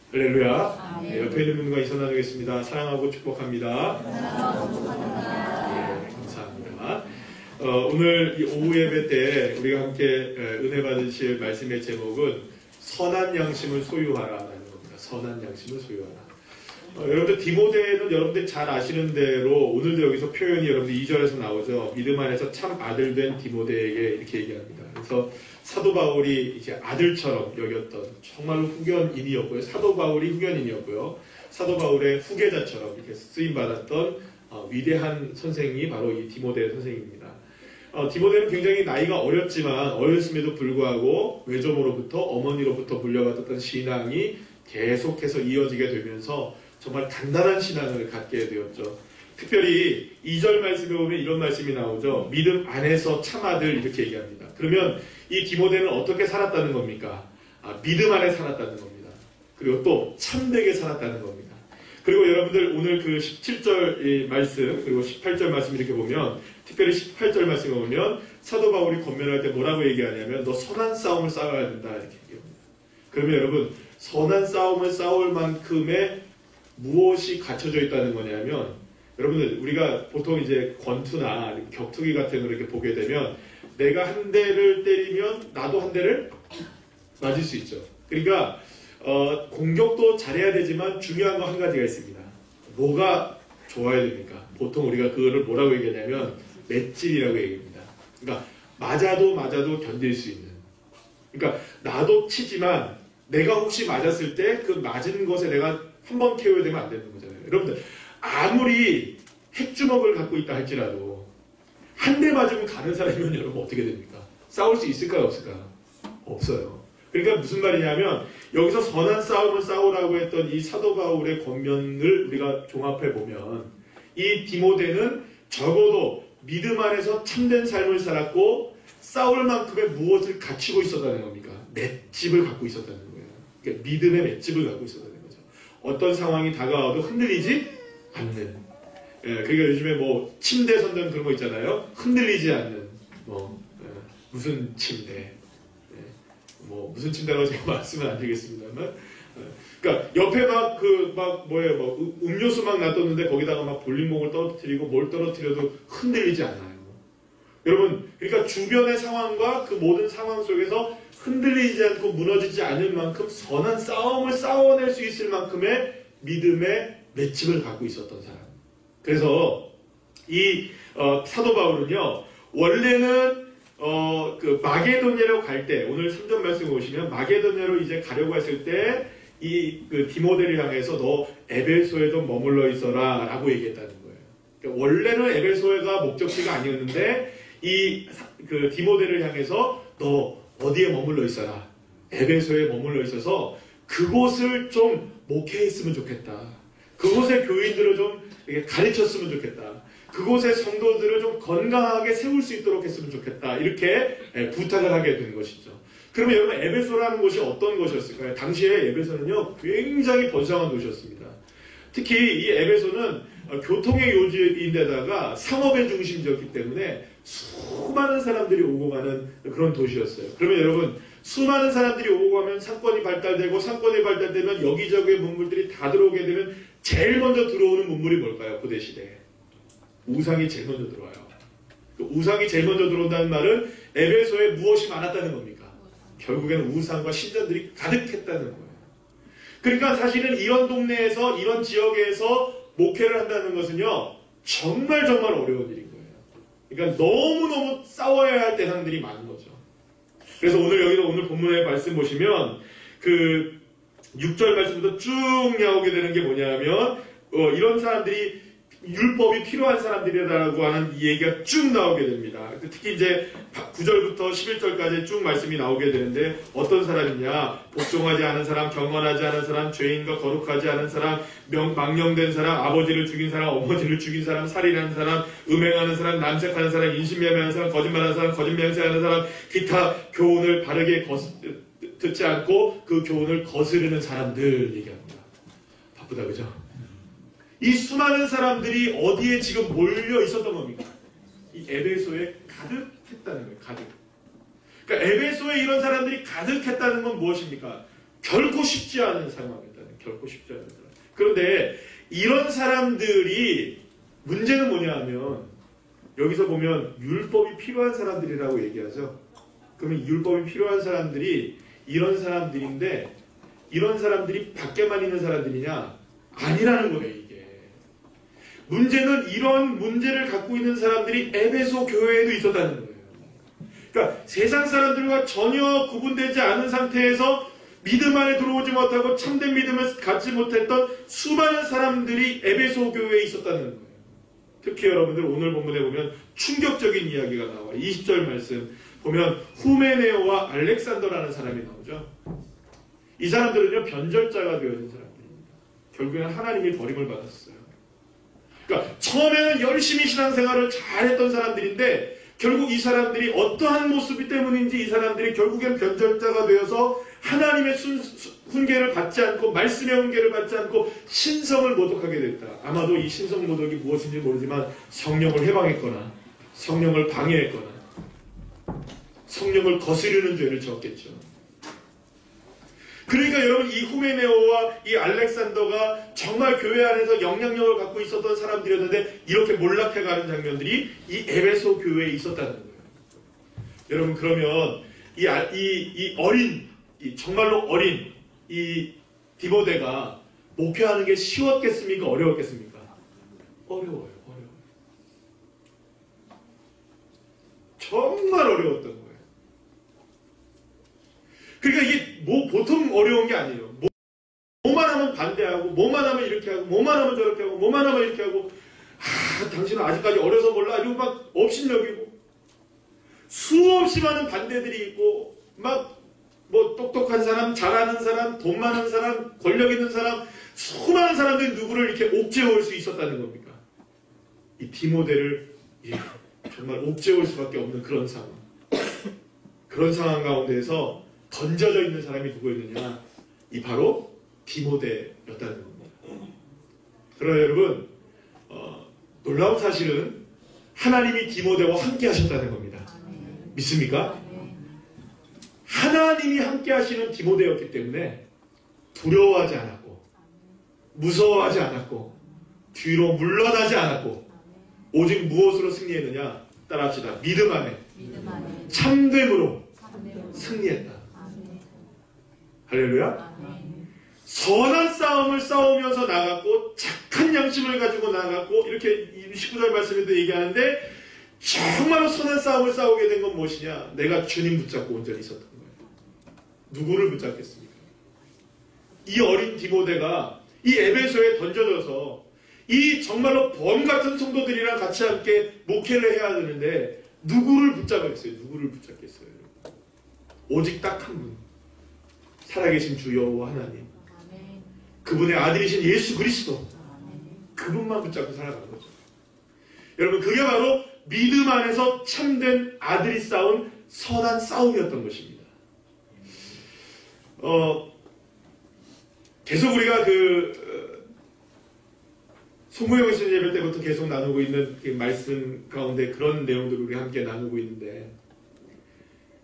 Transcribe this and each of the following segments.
할렐루야. 네, 옆에 있는 분과 인사 나누겠습니다. 사랑하고 축복합니다. 네, 감사합니다. 오늘 이 오후 예배 때 우리가 함께 은혜 받으실 말씀의 제목은 선한 양심을 소유하라라는 겁니다. 선한 양심을 소유하라. 여러분들 디모데는 여러분들 잘 아시는 대로 오늘도 여기서 표현이 여러분들 2절에서 나오죠. 믿음 안에서 참 아들 된 디모데에게 이렇게 얘기합니다. 그래서 사도 바울이 이제 아들처럼 여겼던 정말로 후견인이었고요. 사도 바울이 후견인이었고요. 사도 바울의 후계자처럼 이렇게 쓰임 받았던 위대한 선생이 바로 이 디모데 선생입니다. 디모데는 굉장히 나이가 어렸지만 어렸음에도 불구하고 외조모로부터 어머니로부터 물려받았던 신앙이 계속해서 이어지게 되면서 정말 단단한 신앙을 갖게 되었죠. 특별히 2절 말씀에 보면 이런 말씀이 나오죠. 믿음 안에서 참아들 이렇게 얘기합니다. 그러면 이 디모데는 어떻게 살았다는 겁니까? 믿음 안에 살았다는 겁니다. 그리고 또 참되게 살았다는 겁니다. 그리고 여러분들 오늘 그 17절 말씀 그리고 18절 말씀 이렇게 보면 특별히 18절 말씀에 보면 사도 바울이 권면할 때 뭐라고 얘기하냐면 너 선한 싸움을 싸워야 된다 이렇게 얘기합니다. 그러면 여러분 선한 싸움을 싸울 만큼의 무엇이 갖춰져 있다는 거냐면 여러분들 우리가 보통 이제 권투나 격투기 같은 걸 이렇게 보게 되면 내가 한 대를 때리면 나도 한 대를 맞을 수 있죠. 그러니까 공격도 잘해야 되지만 중요한 거 한 가지가 있습니다. 뭐가 좋아야 됩니까? 보통 우리가 그거를 뭐라고 얘기하냐면 맷질이라고 얘기합니다. 그러니까 맞아도 견딜 수 있는. 그러니까 나도 치지만 내가 혹시 맞았을 때 그 맞은 것에 내가 한 번 KO가 되면 안 되는 거잖아요. 여러분들 아무리 핵주먹을 갖고 있다 할지라도 한 대 맞으면 가는 사람이면 여러분 어떻게 됩니까? 싸울 수 있을까요? 없을까요? 없어요. 그러니까 무슨 말이냐면 여기서 선한 싸움을 싸우라고 했던 이 사도 바울의 권면을 우리가 종합해 보면 이 디모데는 적어도 믿음 안에서 참된 삶을 살았고 싸울 만큼의 무엇을 갖추고 있었다는 겁니까? 맷집을 갖고 있었다는 거예요. 그러니까 믿음의 맷집을 갖고 있었다는 거죠. 어떤 상황이 다가와도 흔들리지 않는. 예, 그러니까 요즘에 뭐 침대 선전 그런 거 있잖아요. 흔들리지 않는 무슨 침대. 뭐 무슨 침대라고 제가 말씀은 안 드리겠습니다만, 그러니까 옆에 음료수 막 놔뒀는데 거기다가 막 볼링공을 떨어뜨리고 뭘 떨어뜨려도 흔들리지 않아요. 여러분, 그러니까 주변의 상황과 그 모든 상황 속에서 흔들리지 않고 무너지지 않을 만큼 선한 싸움을 싸워낼 수 있을 만큼의 믿음의 맷집을 갖고 있었던 사람. 그래서 이 사도 바울은요, 원래는 그 마게도냐로 갈 때, 오늘 3절 말씀 보시면 마게도냐로 이제 가려고 했을 때 그 디모데를 향해서 너 에베소에도 머물러 있어라 라고 얘기했다는 거예요. 그러니까 원래는 에베소가 목적지가 아니었는데 그 디모데를 향해서 너 어디에 머물러 있어라. 에베소에 머물러 있어서 그곳을 좀 목회했으면 좋겠다. 그곳의 교인들을 좀 가르쳤으면 좋겠다. 그곳의 성도들을 좀 건강하게 세울 수 있도록 했으면 좋겠다. 이렇게 부탁을 하게 된 것이죠. 그러면 여러분 에베소라는 곳이 어떤 곳이었을까요? 당시에 에베소는요 굉장히 번성한 도시였습니다. 특히 이 에베소는 교통의 요지인데다가 상업의 중심지였기 때문에 수많은 사람들이 오고 가는 그런 도시였어요. 그러면 여러분 수많은 사람들이 오고 가면 상권이 발달되고 상권이 발달되면 여기저기의 문물들이 다 들어오게 되면 제일 먼저 들어오는 문물이 뭘까요? 고대 시대에 우상이 제일 먼저 들어와요. 그 우상이 제일 먼저 들어온다는 말은 에베소에 무엇이 많았다는 겁니까? 결국에는 우상과 신전들이 가득했다는 거예요. 그러니까 사실은 이런 동네에서 이런 지역에서 목회를 한다는 것은요 정말 어려운 일인 거예요. 그러니까 너무너무 싸워야 할 대상들이 많은 거죠. 그래서 오늘 본문의 말씀 보시면 그 6절 말씀부터 쭉 나오게 되는 게 뭐냐면 이런 사람들이 율법이 필요한 사람들이라고 하는 이 얘기가 쭉 나오게 됩니다. 특히 이제 9절부터 11절까지 쭉 말씀이 나오게 되는데 어떤 사람이냐? 복종하지 않은 사람, 경건하지 않은 사람, 죄인과 거룩하지 않은 사람, 망령된 사람, 아버지를 죽인 사람, 어머니를 죽인 사람, 살인하는 사람, 음행하는 사람, 남색하는 사람, 인신매매하는 사람, 거짓말하는 사람, 거짓맹세하는 사람, 기타 교훈을 바르게 듣지 않고 그 교훈을 거스르는 사람들 얘기합니다. 바쁘다 그죠? 이 수많은 사람들이 어디에 지금 몰려 있었던 겁니까? 이 에베소에 가득했다는 거예요. 가득. 그러니까 에베소에 이런 사람들이 가득했다는 건 무엇입니까? 결코 쉽지 않은 상황이었다는 거예요. 결코 쉽지 않은 사람. 그런데 이런 사람들이 문제는 뭐냐 하면 여기서 보면 율법이 필요한 사람들이라고 얘기하죠. 그러면 율법이 필요한 사람들이 이런 사람들인데 이런 사람들이 밖에만 있는 사람들이냐? 아니라는 거예요, 이게. 문제는 이런 문제를 갖고 있는 사람들이 에베소 교회에도 있었다는 거예요. 그러니까 세상 사람들과 전혀 구분되지 않은 상태에서 믿음 안에 들어오지 못하고 참된 믿음을 갖지 못했던 수많은 사람들이 에베소 교회에 있었다는 거예요. 특히 여러분들 오늘 본문에 보면 충격적인 이야기가 나와요. 20절 말씀 보면 후메네오와 알렉산더라는 사람이 나오죠. 이 사람들은요 변절자가 되어진 사람들입니다. 결국에는 하나님이 버림을 받았어요. 그러니까 처음에는 열심히 신앙생활을 잘했던 사람들인데 결국 이 사람들이 어떠한 모습이 때문인지 이 사람들이 결국엔 변절자가 되어서 하나님의 훈계를 받지 않고 말씀의 훈계를 받지 않고 신성을 모독하게 됐다. 아마도 이 신성 모독이 무엇인지 모르지만 성령을 해방했거나 성령을 방해했거나 성령을 거스르는 죄를 지었겠죠. 그러니까 여러분 이 후메네오와 이 알렉산더가 정말 교회 안에서 영향력을 갖고 있었던 사람들이었는데 이렇게 몰락해가는 장면들이 이 에베소 교회에 있었다는 거예요. 여러분 그러면 이 어린 정말로 어린 이 디모데가 목회하는 게 쉬웠겠습니까? 어려웠겠습니까? 어려워요. 정말 어려웠던 거예요. 그러니까 이게 보통 어려운 게 아니에요. 뭐만 하면 반대하고, 뭐만 하면 이렇게 하고, 뭐만 하면 저렇게 하고, 뭐만 하면 이렇게 하고, 당신은 아직까지 어려서 몰라. 이러고 막 업신여기고, 수없이 많은 반대들이 있고, 뭐 똑똑한 사람, 잘하는 사람, 돈 많은 사람, 권력 있는 사람, 수많은 사람들이 누구를 이렇게 옥죄어올 수 있었다는 겁니까? 이 디모데를 정말 옥죄어올 수밖에 없는 그런 상황. 그런 상황 가운데에서 던져져 있는 사람이 누구였느냐? 이 바로 디모데였다는 겁니다. 그러나 여러분, 놀라운 사실은 하나님이 디모데와 함께 하셨다는 겁니다. 믿습니까? 하나님이 함께 하시는 디모데였기 때문에 두려워하지 않았고 무서워하지 않았고 뒤로 물러나지 않았고 오직 무엇으로 승리했느냐? 따라합시다. 믿음 안에 참됨으로 승리했다. 할렐루야. 선한 싸움을 싸우면서 나갔고 착한 양심을 가지고 나갔고 이렇게 19절 말씀에도 얘기하는데 정말로 선한 싸움을 싸우게 된 건 무엇이냐? 내가 주님 붙잡고 온전히 있었던 거예요. 누구를 붙잡겠습니까? 이 어린 디모데가 이 에베소에 던져져서 이 정말로 범 같은 성도들이랑 같이 함께 목회를 해야 되는데 누구를 붙잡겠어요? 누구를 붙잡겠어요? 오직 딱 한 분. 살아계신 주 여호와 하나님. 그분의 아들이신 예수 그리스도. 그분만 붙잡고 살아가는 거죠. 여러분 그게 바로 믿음 안에서 참된 아들이 싸운 선한 싸움이었던 것입니다. 계속 우리가 송구영 신 예배 때부터 계속 나누고 있는 말씀 가운데 그런 내용들을 우리 함께 나누고 있는데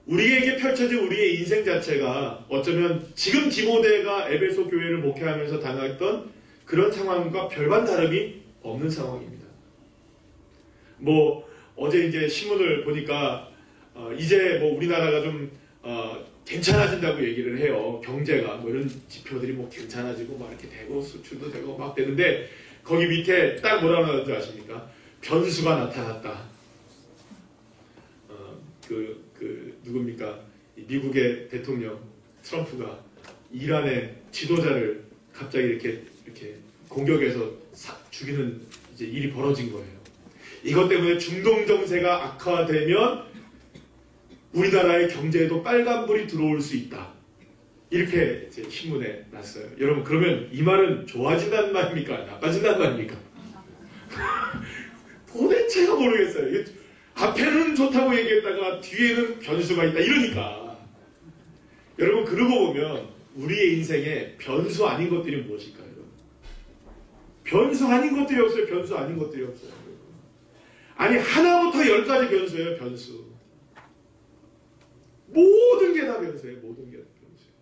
우리에게 펼쳐진 우리의 인생 자체가 어쩌면 지금 디모데가 에베소 교회를 목회하면서 당했던 그런 상황과 별반 다름이 없는 상황입니다. 어제 이제 신문을 보니까 이제 우리나라가 좀 괜찮아진다고 얘기를 해요. 경제가 이런 지표들이 괜찮아지고 이렇게 되고 수출도 되고 막 되는데 거기 밑에 딱 뭐라고 나오는 줄 아십니까? 변수가 나타났다. 누굽니까? 미국의 대통령 트럼프가 이란의 지도자를 갑자기 이렇게 공격해서 죽이는 이제 일이 벌어진 거예요. 이것 때문에 중동 정세가 악화되면 우리나라의 경제에도 빨간불이 들어올 수 있다. 이렇게 이제 신문에 났어요. 여러분 그러면 이 말은 좋아진다는 말입니까? 나빠진다는 말입니까? 도대체가 모르겠어요. 앞에는 좋다고 얘기했다가 뒤에는 변수가 있다. 이러니까 여러분 그러고 보면 우리의 인생에 변수 아닌 것들이 무엇일까요? 변수 아닌 것들이 없어요. 변수 아닌 것들이 없어요. 아니 하나부터 10까지 변수예요. 변수. 모든 게 다 변수예요. 모든 게 다 변수예요.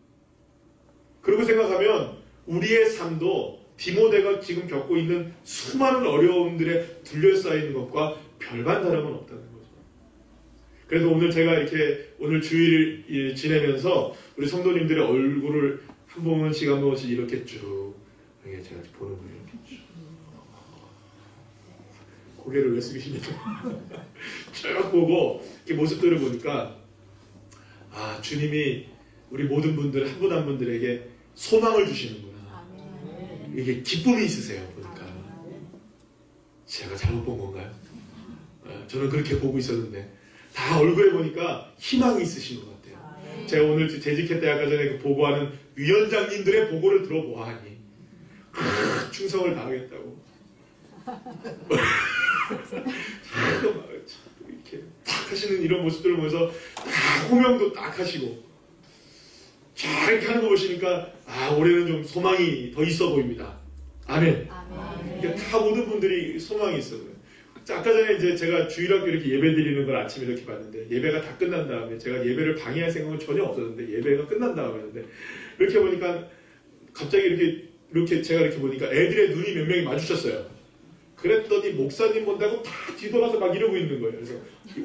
그리고 생각하면 우리의 삶도 디모데가 지금 겪고 있는 수많은 어려움들에 둘러싸이는 것과 별반 다름은 없다는 거죠. 그래서 오늘 제가 이렇게 오늘 주일을 지내면서 우리 성도님들의 얼굴을 한 번씩 이렇게 쭉 제가 보는 거예요. 이렇게 쭉. 고개를 왜 숙이시냐고 쭉 보고 이렇게 모습들을 보니까 주님이 우리 모든 분들 한 분 한 분들에게 소망을 주시는구나. 이게 기쁨이 있으세요. 보니까 제가 잘못 본 건가요? 저는 그렇게 보고 있었는데 다 얼굴에 보니까 희망이 있으신 것 같아요. 제가 오늘 재직회 때 아까 전에 보고하는 위원장님들의 보고를 들어보아하니 충성을 다하겠다고 이렇게 딱 하시는 이런 모습들을 보면서 딱 호명도 딱 하시고 잘 이렇게 하는 거 보시니까 올해는 좀 소망이 더 있어 보입니다. 아멘. 그러니까 다 모든 분들이 소망이 있어요. 아까 전에 이제 제가 주일학교 이렇게 예배 드리는 걸 아침에 이렇게 봤는데 예배가 다 끝난 다음에 제가 예배를 방해할 생각은 전혀 없었는데 예배가 끝난 다음에 했는데 이렇게 보니까 갑자기 이렇게 제가 이렇게 보니까 애들의 눈이 몇 명이 마주쳤어요. 그랬더니 목사님 본다고 다 뒤돌아서 막 이러고 있는 거예요. 그래서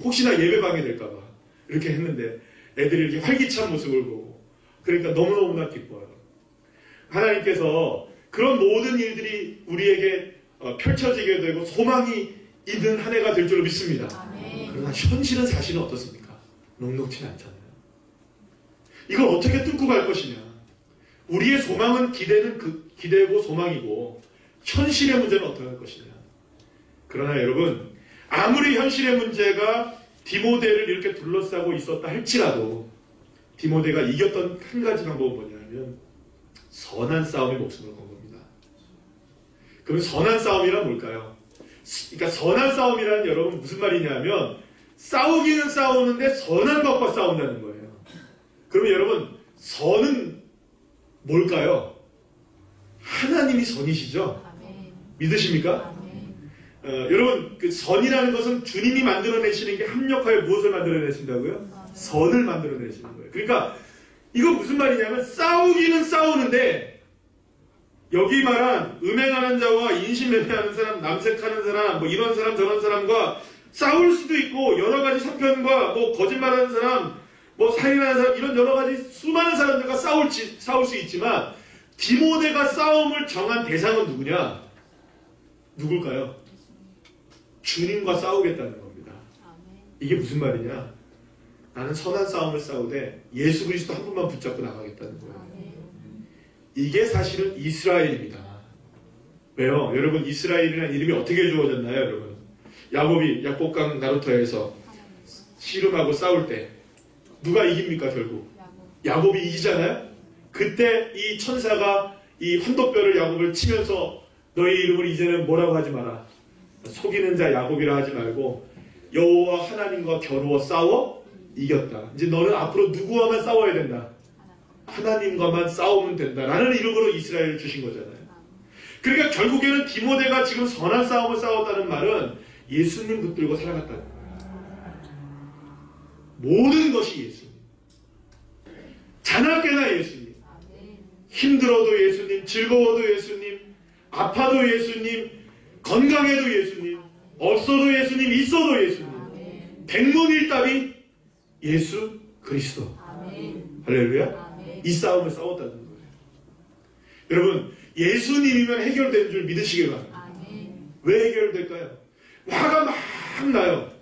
혹시나 예배 방해될까봐 이렇게 했는데 애들이 이렇게 활기찬 모습을 보고 그러니까 너무너무나 기뻐요. 하나님께서 그런 모든 일들이 우리에게 펼쳐지게 되고 소망이 있는 한 해가 될 줄로 믿습니다. 그러나 현실은 사실은 어떻습니까? 녹록치 않잖아요. 이걸 어떻게 뚫고 갈 것이냐. 우리의 소망은 기대고 소망이고 현실의 문제는 어떻게 할 것이냐. 그러나 여러분 아무리 현실의 문제가 디모데를 이렇게 둘러싸고 있었다 할지라도 디모데가 이겼던 한 가지 방법은 뭐냐면 선한 싸움에 목숨을 건 겁니다. 그럼 선한 싸움이란 뭘까요? 그러니까 선한 싸움이란 여러분 무슨 말이냐면 싸우기는 싸우는데 선한 것과 싸운다는 거예요. 그러면 여러분 선은 뭘까요? 하나님이 선이시죠? 믿으십니까? 여러분 그 선이라는 것은 주님이 만들어내시는 게 합력하여 무엇을 만들어내신다고요? 선을 만들어내시는 거예요. 그러니까 이거 무슨 말이냐면 싸우기는 싸우는데 여기 말한 음행하는 자와 인신매매하는 사람, 남색하는 사람, 뭐 이런 사람 저런 사람과 싸울 수도 있고 여러 가지 사편과 뭐 거짓말하는 사람, 뭐 살인하는 사람 이런 여러 가지 수많은 사람들과 싸울 수 있지만 디모데가 싸움을 정한 대상은 누구냐? 누굴까요? 주님과 싸우겠다는 겁니다. 이게 무슨 말이냐? 나는 선한 싸움을 싸우되 예수 그리스도 한 분만 붙잡고 나가겠다는 거예요. 이게 사실은 이스라엘입니다. 왜요? 여러분 이스라엘이라는 이름이 어떻게 주어졌나요? 여러분 야곱이 약복강 나루터에서 씨름하고 싸울 때 누가 이깁니까 결국? 야곱이 이기잖아요? 그때 이 천사가 이 환도뼈를 야곱을 치면서 너희 이름을 이제는 뭐라고 하지 마라. 속이는 자 야곱이라 하지 말고 여호와 하나님과 겨루어 싸워 이겼다. 이제 너는 앞으로 누구와만 싸워야 된다. 하나님과만 싸우면 된다라는 이름으로 이스라엘을 주신 거잖아요. 그러니까 결국에는 디모데가 지금 선한 싸움을 싸웠다는 말은 예수님 붙들고 살아갔다는 거예요. 모든 것이 예수님. 자나깨나 예수님. 힘들어도 예수님, 즐거워도 예수님, 아파도 예수님, 건강해도 예수님, 없어도 예수님, 있어도 예수님. 백문일답이 예수 그리스도. 할렐루야. 이 싸움을 싸웠다는 거예요. 여러분 예수님이면 해결되는 줄 믿으시길 바랍니다. 왜 해결될까요? 화가 막 나요.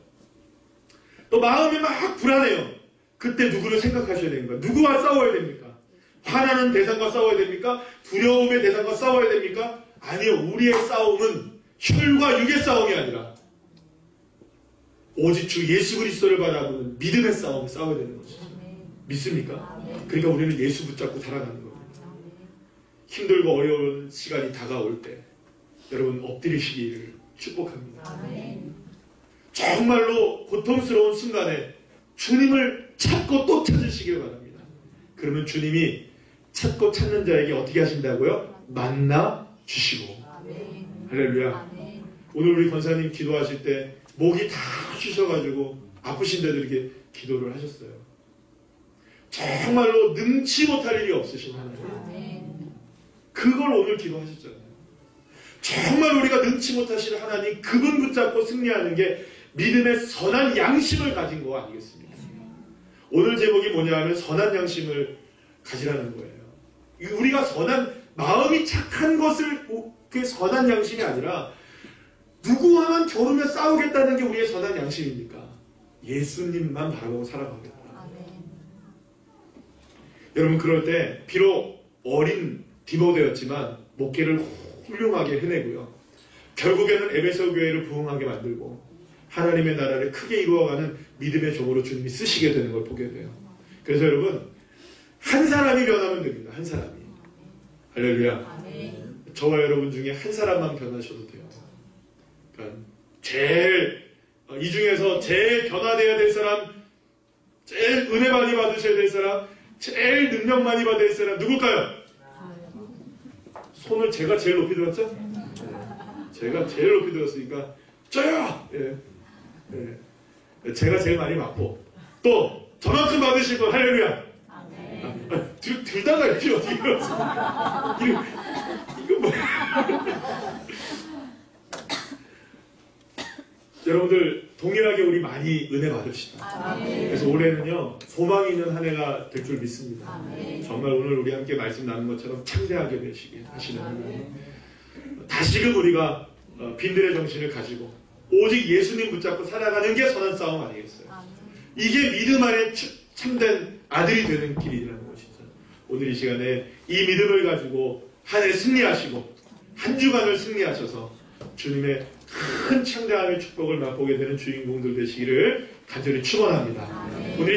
또 마음이 막 불안해요. 그때 누구를 생각하셔야 됩니까? 누구와 싸워야 됩니까? 화나는 대상과 싸워야 됩니까? 두려움의 대상과 싸워야 됩니까? 아니요. 우리의 싸움은 혈과 육의 싸움이 아니라 오직 주 예수 그리스도를 바라보는 믿음의 싸움을 싸워야 되는 것이죠. 믿습니까? 그러니까 우리는 예수 붙잡고 살아가는 겁니다. 힘들고 어려운 시간이 다가올 때 여러분 엎드리시기를 축복합니다. 정말로 고통스러운 순간에 주님을 찾고 또 찾으시길 바랍니다. 그러면 주님이 찾고 찾는 자에게 어떻게 하신다고요? 만나 주시고. 할렐루야. 오늘 우리 권사님 기도하실 때 목이 다 쉬셔가지고 아프신데도 이렇게 기도를 하셨어요. 정말로 능치 못할 일이 없으신 하나님. 그 그걸 오늘 기도하셨잖아요. 정말 우리가 능치 못하실 하나님 그분 붙잡고 승리하는 게 믿음의 선한 양심을 가진 거 아니겠습니까? 오늘 제목이 뭐냐 하면 선한 양심을 가지라는 거예요. 우리가 선한 마음이 착한 것을 그 선한 양심이 아니라 누구와만 겨루며 싸우겠다는 게 우리의 선한 양심입니까? 예수님만 바라보고 살아가겠다. 여러분 그럴 때 비록 어린 디모데였지만 목회를 훌륭하게 해내고요. 결국에는 에베소 교회를 부흥하게 만들고 하나님의 나라를 크게 이루어가는 믿음의 종으로 주님이 쓰시게 되는 걸 보게 돼요. 그래서 여러분 한 사람이 변하면 됩니다. 한 사람이. 할렐루야. 저와 여러분 중에 한 사람만 변하셔도 돼요. 그러니까 이 중에서 제일 변화되어야 될 사람, 제일 은혜 많이 받으셔야 될 사람, 제일 능력 많이 받아야 될 사람 누굴까요? 손을 제가 제일 높이 들었죠? 제가 제일 높이 들었으니까 저요! 예. 예. 제가 제일 많이 받고 또 저만큼 받으실 분 할렐루야! 둘 다가 이렇게 어떻게 이거 뭐 여러분들 동일하게 우리 많이 은혜 받읍시다. 그래서 올해는요 소망이 있는 한 해가 될 줄 믿습니다. 정말 오늘 우리 함께 말씀 나눈 것처럼 창대하게 되시게 하시는 하나님, 다시금 우리가 빈들의 정신을 가지고 오직 예수님 붙잡고 살아가는 게 선한 싸움 아니겠어요? 이게 믿음 안에 참된 아들이 되는 길이라는 것이죠. 오늘 이 시간에 이 믿음을 가지고 한 해 승리하시고 한 주간을 승리하셔서 주님의 큰 창대함의 축복을 맛보게 되는 주인공들 되시기를 간절히 축원합니다. 오늘